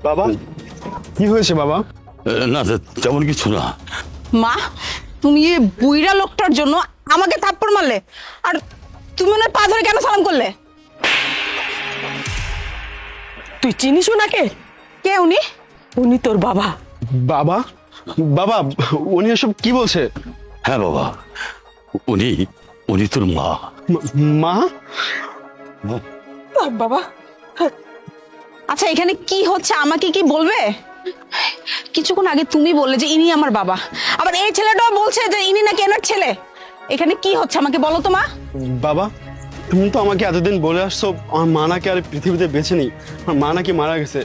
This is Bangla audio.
বাবা কি হয়েছে বাবা? না তেমন কিছু না। মা, তুমি এই বুইড়া লোকটার জন্য আমাকে থাপ্পড় মারলে, আর তুমি ওনার পা ধরে কেন সালাম করলে? তুই চিনিস ওনাকে? কে উনি? উনি তোর বাবা। বাবা? বাবা উনি এসব কি বলছে? হ্যাঁ বাবা, উনি উনি তোর মা। মা? বাবা আচ্ছা, এখানে কি হচ্ছে আমাকে কি বলবে? কিছুক্ষণ আগে তুমি বললে যে ইনি আমার বাবা, আবার এই ছেলেটাও বলছে যে ইনি নাকি এনার ছেলে। এখানে কি হচ্ছে আমাকে বলো তো মা। বাবা তুমি তো আমাকে এতদিন বলে আসছো আমার মা নাকি আর পৃথিবীতে বেঁচে নেই, আমার মা নাকি মারা গেছে।